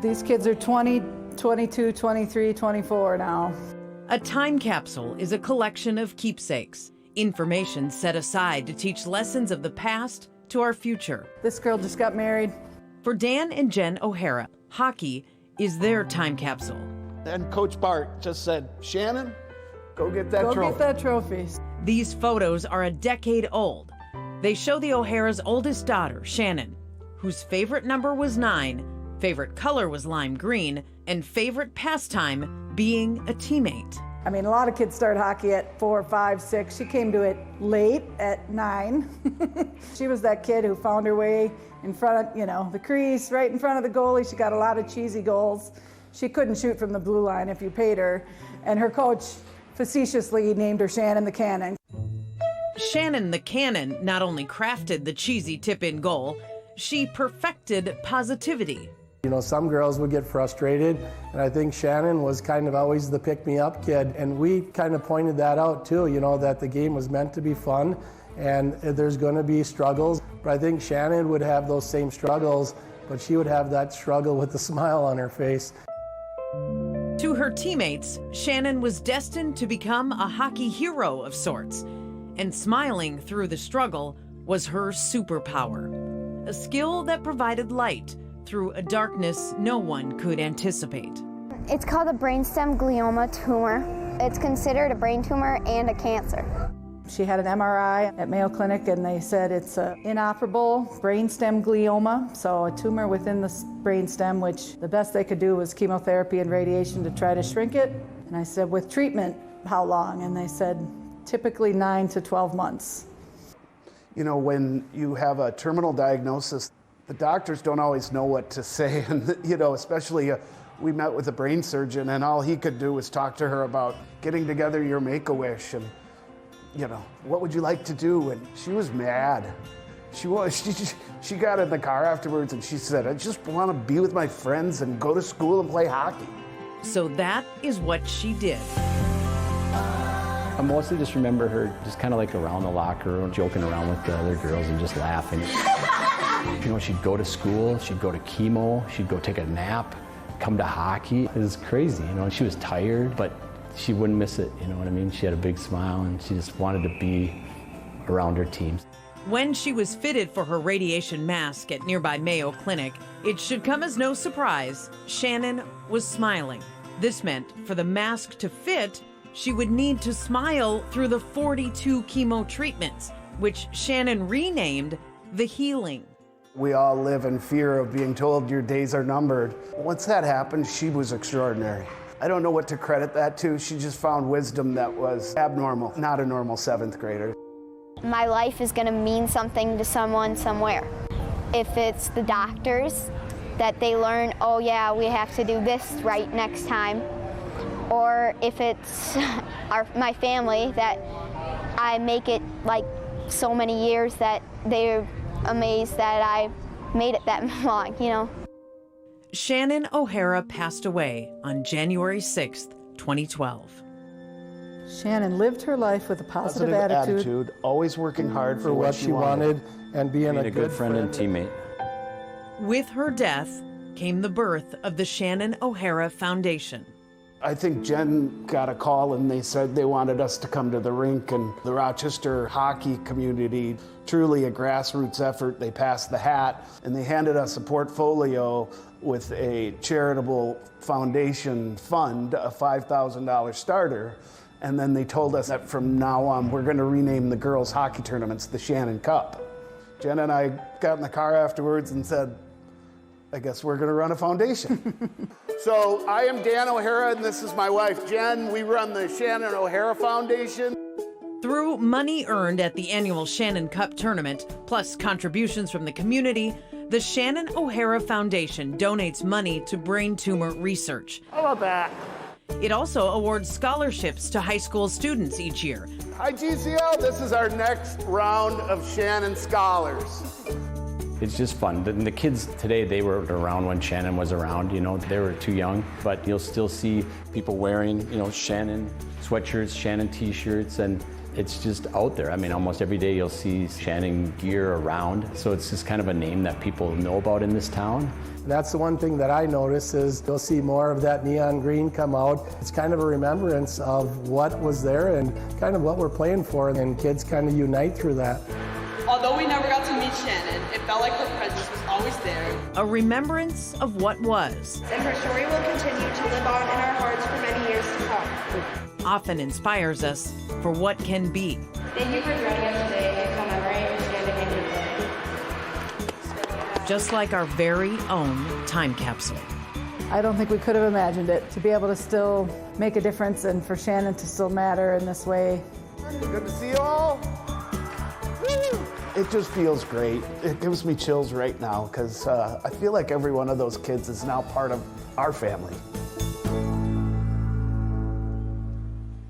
These kids are 20, 22, 23, 24 now. A time capsule is a collection of keepsakes, information set aside to teach lessons of the past to our future. This girl just got married. For Dan and Jen O'Hara, hockey is their time capsule. And Coach Bart just said, Shannon, go get that trophy. Go get that trophy. These photos are a decade old. They show the O'Hara's oldest daughter, Shannon, whose favorite number was 9, favorite color was lime green, and favorite pastime being a teammate. I mean, a lot of kids start hockey at 4, 5, 6. She came to it late at 9. She was that kid who found her way in front of, the crease, right in front of the goalie. She got a lot of cheesy goals. She couldn't shoot from the blue line if you paid her. And her coach facetiously named her Shannon the Cannon. Shannon the Cannon not only crafted the cheesy tip-in goal, she perfected positivity. Some girls would get frustrated, and I think Shannon was kind of always the pick-me-up kid, and we kind of pointed that out too, that the game was meant to be fun, and there's going to be struggles, but I think Shannon would have those same struggles, but she would have that struggle with a smile on her face. To her teammates, Shannon was destined to become a hockey hero of sorts, and smiling through the struggle was her superpower, a skill that provided light through a darkness no one could anticipate. It's called a brainstem glioma tumor. It's considered a brain tumor and a cancer. She had an MRI at Mayo Clinic, and they said it's an inoperable brainstem glioma, so a tumor within the brainstem, which the best they could do was chemotherapy and radiation to try to shrink it. And I said, with treatment, how long? And they said, typically 9 to 12 months. When you have a terminal diagnosis, the doctors don't always know what to say, and especially we met with a brain surgeon, and all he could do was talk to her about getting together your Make-A-Wish, and what would you like to do? And she was mad. She got in the car afterwards, and she said, I just want to be with my friends and go to school and play hockey. So that is what she did. I mostly just remember her just kind of like around the locker room, joking around with the other girls and just laughing. She'd go to school, she'd go to chemo, she'd go take a nap, come to hockey. It was crazy, she was tired, but she wouldn't miss it, you know what I mean? She had a big smile and she just wanted to be around her teams. When she was fitted for her radiation mask at nearby Mayo Clinic, it should come as no surprise, Shannon was smiling. This meant for the mask to fit, she would need to smile through the 42 chemo treatments, which Shannon renamed the healing. We all live in fear of being told your days are numbered. Once that happened, she was extraordinary. I don't know what to credit that to. She just found wisdom that was abnormal, not a normal 7th grader. My life is going to mean something to someone somewhere. If it's the doctors, that they learn, oh yeah, we have to do this right next time. Or if it's my family, that I make it like so many years that they're amazed that I made it that long, Shannon O'Hara passed away on January 6th, 2012. Shannon lived her life with a positive attitude, always working hard for what she wanted, and being a good friend and teammate. With her death came the birth of the Shannon O'Hara Foundation. I think Jen got a call and they said they wanted us to come to the rink, and the Rochester hockey community, truly a grassroots effort. They passed the hat and they handed us a portfolio with a charitable foundation fund, a $5,000 starter. And then they told us that from now on, we're going to rename the girls' hockey tournaments the Shannon Cup. Jen and I got in the car afterwards and said, I guess we're going to run a foundation. So I am Dan O'Hara, and this is my wife, Jen. We run the Shannon O'Hara Foundation. Through money earned at the annual Shannon Cup tournament, plus contributions from the community, the Shannon O'Hara Foundation donates money to brain tumor research. How about that? It also awards scholarships to high school students each year. Hi, GCL. This is our next round of Shannon Scholars. It's just fun. The kids today, they were around when Shannon was around, they were too young, but you'll still see people wearing, Shannon sweatshirts, Shannon t-shirts, and it's just out there. I mean, almost every day you'll see Shannon gear around, so it's just kind of a name that people know about in this town. That's the one thing that I notice is you'll see more of that neon green come out. It's kind of a remembrance of what was there and kind of what we're playing for, and kids kind of unite through that. Although we never got to meet Shannon, it felt like her presence was always there. A remembrance of what was. And her story will continue to live on in our hearts for many years to come. Often inspires us for what can be. Thank you for joining us today to commemorate Shannon the Cannon. Just like our very own time capsule. I don't think we could have imagined it, to be able to still make a difference and for Shannon to still matter in this way. Good to see you all. Woo! It just feels great. It gives me chills right now because I feel like every one of those kids is now part of our family.